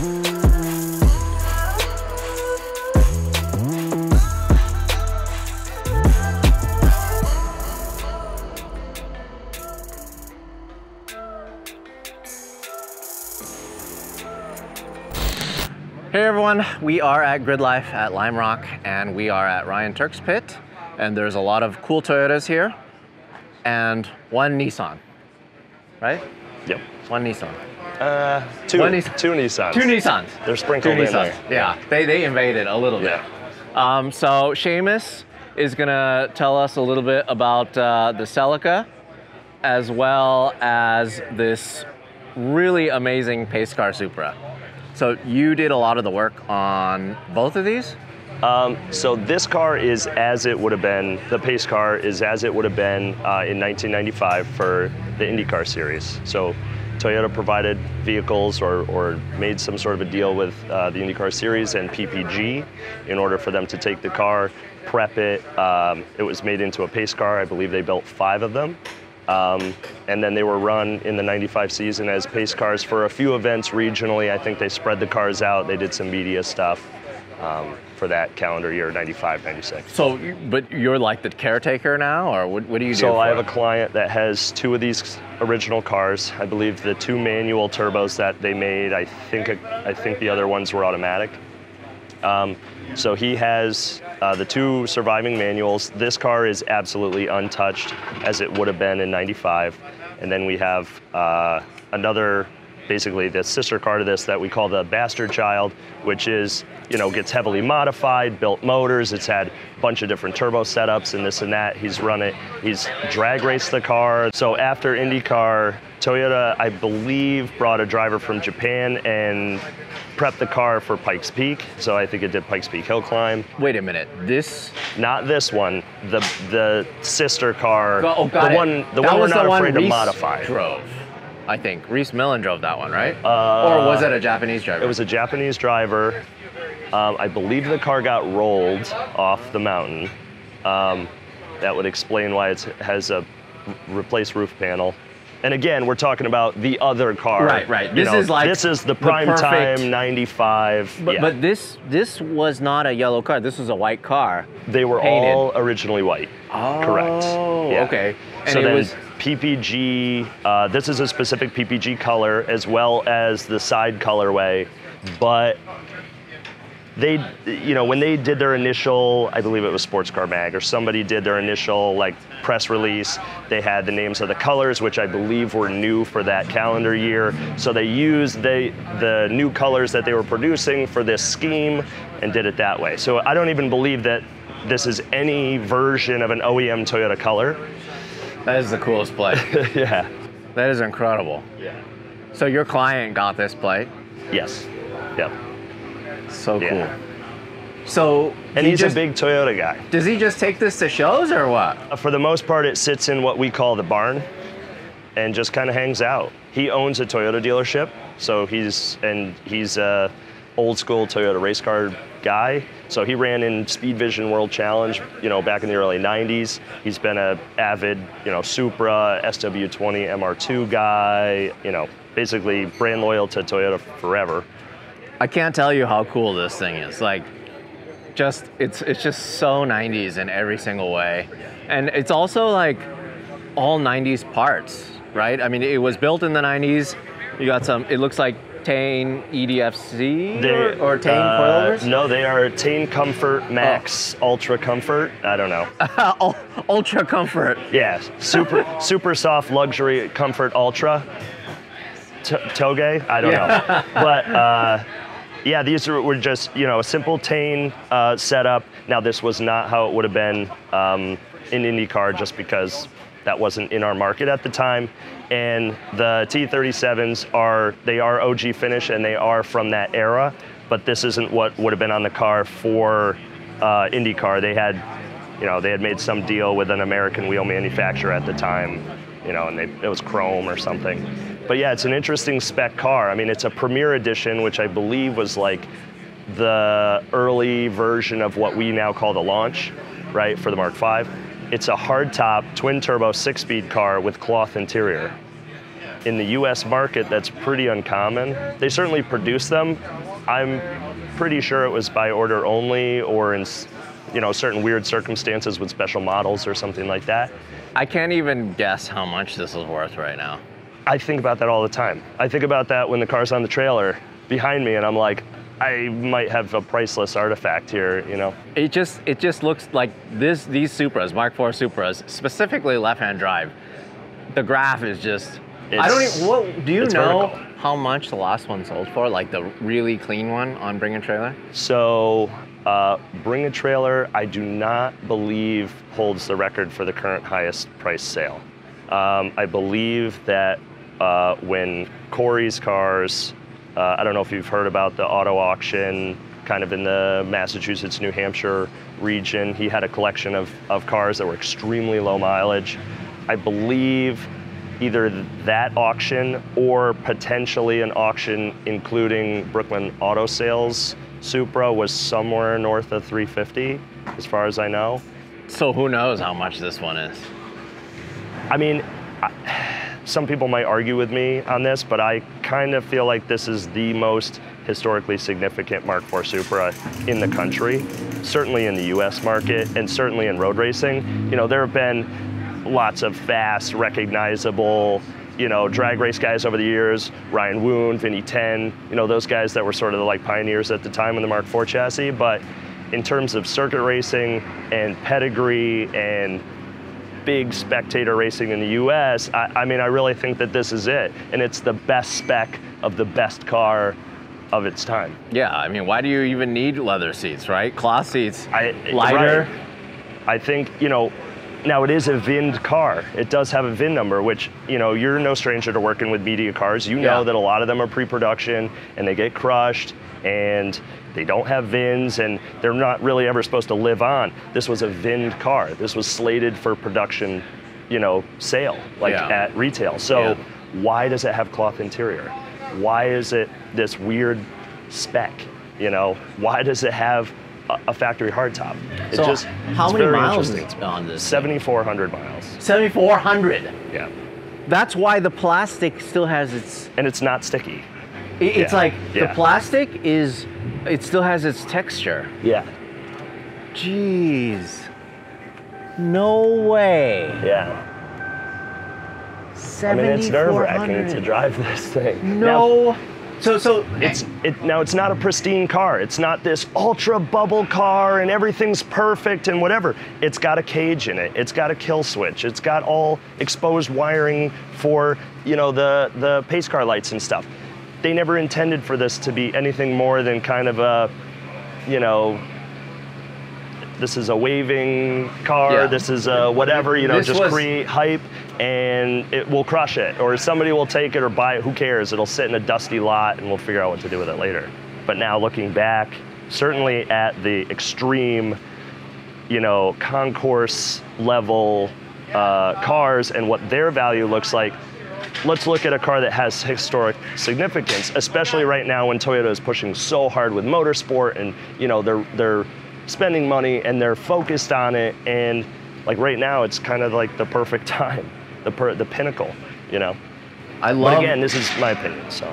Hey everyone, we are at Grid Life at Lime Rock and we are at Ryan Turk's pit, and there's a lot of cool Toyotas here and one Nissan, right? Yep. One Nissan. Two Nissans. Two Nissans. They're sprinkled in there. Yeah, they invaded a little bit. So Seamus is gonna tell us a little bit about the Celica, as well as this really amazing pace car Supra. So you did a lot of the work on both of these? So this car is as it would have been, the pace car is as it would have been in 1995 for the IndyCar series. So Toyota provided vehicles or made some sort of a deal with the IndyCar series and PPG in order for them to take the car, prep it. It was made into a pace car. I believe they built 5 of them. And then they were run in the 95 season as pace cars for a few events regionally. I think they spread the cars out. They did some media stuff for that calendar year, 95, 96. So, but you're like the caretaker now, or what do you do? So I have a client that has 2 of these original cars. I believe the 2 manual turbos that they made, I think the other ones were automatic. So he has the 2 surviving manuals. This car is absolutely untouched as it would have been in 95. And then we have another, basically the sister car to this that we call the Bastard Child, which is, you know, gets heavily modified, built motors. It's had a bunch of different turbo setups and this and that. He's run it, he's drag raced the car. So after IndyCar, Toyota, I believe, brought a driver from Japan and prepped the car for Pikes Peak. So I think it did Pikes Peak Hill Climb. Wait a minute, this? Not this one, the sister car, the one we're not afraid to modify. Drove, I think. Reese Millen drove that one, right? Or was it a Japanese driver? It was a Japanese driver. I believe the car got rolled off the mountain. That would explain why it has a replaced roof panel. And again, we're talking about the other car. Right. This is the prime time 95. But this was not a yellow car. This was a white car. They were painted. all originally white. Oh, correct. Yeah. Okay. And so it then was PPG. This is a specific PPG color as well as the side colorway, but they, when they did their initial, I believe it was Sports Car Mag or somebody did their initial like press release, they had the names of the colors, which I believe were new for that calendar year. So they used the new colors that they were producing for this scheme and did it that way. So I don't even believe that this is any version of an OEM Toyota color. That is the coolest plate. Yeah. That is incredible. Yeah. So your client got this plate? Yes. Yep. So cool. Yeah. So and he's a big Toyota guy. Does he just take this to shows or what? For the most part, it sits in what we call the barn and just kind of hangs out. He owns a Toyota dealership, so he's a old school Toyota race car guy. So he ran in Speed Vision World Challenge, back in the early 90s. He's been a avid, Supra, SW20 MR2 guy, basically brand loyal to Toyota forever. I can't tell you how cool this thing is. Like, it's just so 90s in every single way. And it's also like all 90s parts, right? I mean, it was built in the 90s. You got some, it looks like Tain EDFC or Tain coilovers? No, they are Tain Comfort Max Ultra Comfort. I don't know. Ultra Comfort. Yeah, super soft luxury comfort ultra. Toge? I don't know. But yeah, these were just, a simple Tain setup. Now, this was not how it would have been in IndyCar just because that wasn't in our market at the time. And the T37s are OG finish and they are from that era, but this isn't what would have been on the car for IndyCar. They had made some deal with an American wheel manufacturer at the time, and it was chrome or something. But yeah, it's an interesting spec car. I mean, it's a Premier Edition, which I believe was like the early version of what we now call the launch, right, for the Mark V. It's a hardtop, twin-turbo, 6-speed car with cloth interior. in the US market, that's pretty uncommon. They certainly produce them. I'm pretty sure it was by order only, or in certain weird circumstances with special models or something like that. I can't even guess how much this is worth right now. I think about that all the time. I think about that when the car's on the trailer behind me, and I'm like, I might have a priceless artifact here, you know? It just looks like these Supras, Mark IV Supras, specifically left-hand drive. The graph is just, I don't even, do you know vertical. how much the last one sold for? Like the really clean one on Bring a Trailer? So, Bring a Trailer, I do not believe holds the record for the current highest price sale. I believe that when Corey's cars, I don't know if you've heard about the auto auction kind of in the Massachusetts, New Hampshire region. He had a collection of cars that were extremely low mileage. I believe either that auction or potentially an auction including Brooklyn Auto Sales Supra was somewhere north of 350, as far as I know. So who knows how much this one is? I mean, some people might argue with me on this, but I kind of feel like this is the most historically significant Mark IV Supra in the country, certainly in the US market and certainly in road racing. You know, there have been lots of fast, recognizable, drag race guys over the years, Ryan Woon, Vinny 10, those guys that were sort of like pioneers at the time in the Mark IV chassis. But in terms of circuit racing and pedigree and big spectator racing in the US, I mean, I really think that this is it. And it's the best spec of the best car of its time. Yeah, I mean, why do you even need leather seats, right? Cloth seats, lighter. Right. I think, now it is a VIN car. It does have a VIN number, which, you're no stranger to working with media cars. You know that a lot of them are pre-production and they get crushed and they don't have VINs and they're not really ever supposed to live on. This was a VIN car. This was slated for production, sale, at retail. So why does it have cloth interior? Why is it this weird spec? Why does it have a factory hardtop? How many miles is it on this? 7,400 miles. 7,400? Yeah. That's why the plastic still has its... And it's not sticky. It's the plastic it still has its texture. Yeah. Jeez. No way. Yeah. I mean, it's nerve-wracking to drive this thing. No. Now, it's not a pristine car. It's not this ultra bubble car and everything's perfect and whatever. It's got a cage in it. It's got a kill switch. It's got all exposed wiring for, the pace car lights and stuff. They never intended for this to be anything more than kind of a, this is a waving car, this is a whatever, create hype and it will crush it. Or somebody will take it or buy it, who cares? It'll sit in a dusty lot and we'll figure out what to do with it later. But now looking back, certainly at the extreme, concourse level cars and what their value looks like, let's look at a car that has historic significance, especially right now when Toyota is pushing so hard with motorsport and, they're spending money and they're focused on it, and like right now it's kind of like the perfect time, the pinnacle, But again, this is my opinion, so.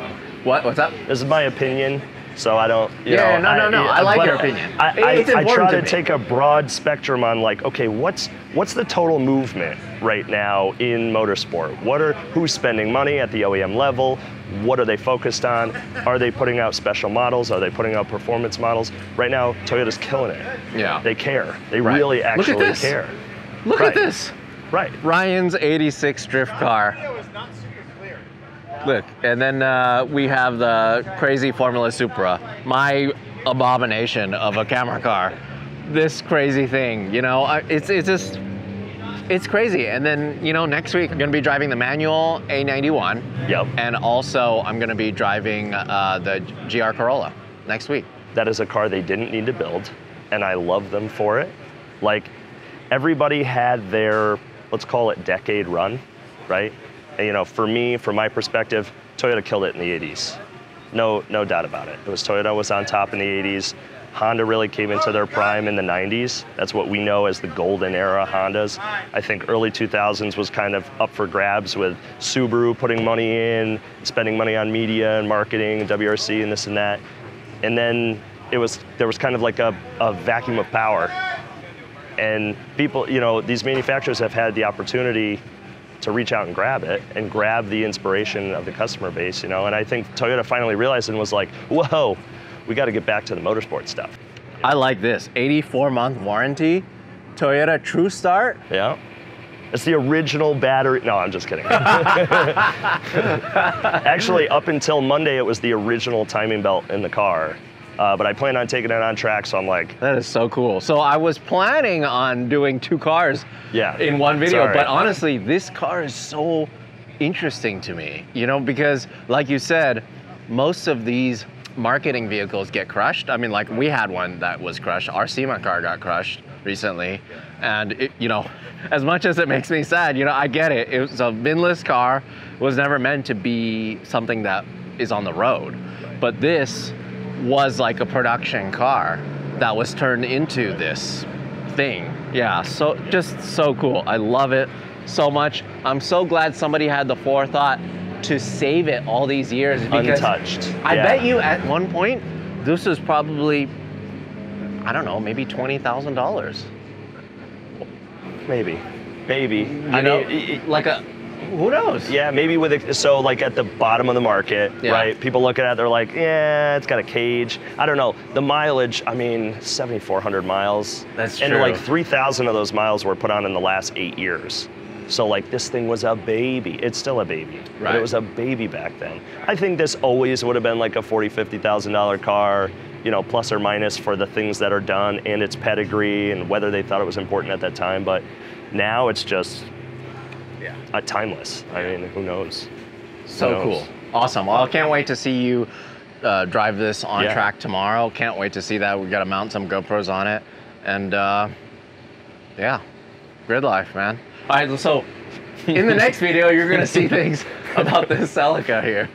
What's up? This is my opinion, so I don't, No. I like your opinion. I try to take a broad spectrum on okay, what's the total movement right now in motorsport? Who's spending money at the OEM level? What are they focused on? Are they putting out special models? Are they putting out performance models? Right now, Toyota's killing it. Yeah. They care. They really actually care. Look at this. Right. Ryan's 86 drift car. Look, and then we have the crazy Formula Supra, my abomination of a camera car. This crazy thing, it's crazy. And then, next week I'm gonna be driving the manual A91. Yep. And also I'm gonna be driving the GR Corolla next week. That is a car they didn't need to build, and I love them for it. Everybody had their, let's call it decade run, right? And, for me, from my perspective, Toyota killed it in the 80s. No doubt about it. Toyota was on top in the 80s. Honda really came into their prime in the 90s. That's what we know as the golden era Hondas. I think early 2000s was kind of up for grabs with Subaru putting money in, spending money on media and marketing, WRC and this and that. And then there was kind of like a vacuum of power. And people, you know, these manufacturers have had the opportunity to reach out and grab it and grab the inspiration of the customer base, you know. And I think Toyota finally realized and was like, whoa, we got to get back to the motorsport stuff. I like this 84-month warranty, Toyota True Start. Yeah. It's the original battery. No, I'm just kidding. Actually, up until Monday, it was the original timing belt in the car. But I plan on taking it on track, so I'm like... That is so cool. So I was planning on doing 2 cars in one video, but honestly, this car is so interesting to me, you know, because like you said, most of these marketing vehicles get crushed. I mean, like we had one that was crushed. Our SEMA car got crushed recently. And it, you know, as much as it makes me sad, you know, I get it. It was a binless car, was never meant to be something that is on the road. But this was like a production car that was turned into this thing. Yeah, so just so cool. I love it so much. I'm so glad somebody had the forethought to save it all these years. Untouched. I bet you at one point, this was probably, I don't know, maybe $20,000. Maybe. I know, like a, who knows? Yeah, maybe with it, so like at the bottom of the market, right? People look at it, they're like, yeah, it's got a cage. I don't know. The mileage, I mean, 7,400 miles. That's true. And like 3,000 of those miles were put on in the last 8 years. So like this thing was a baby. It's still a baby, but it was a baby back then. I think this always would have been like a $40,000, $50,000 car, you know, plus or minus for the things that are done and its pedigree and whether they thought it was important at that time. But now it's just timeless. I mean, who knows? So cool. Awesome. Well, I can't wait to see you drive this on track tomorrow. Can't wait to see that. We got to mount some GoPros on it. And yeah, grid life, man. All right, so in the next video, you're going to see things about this Celica here.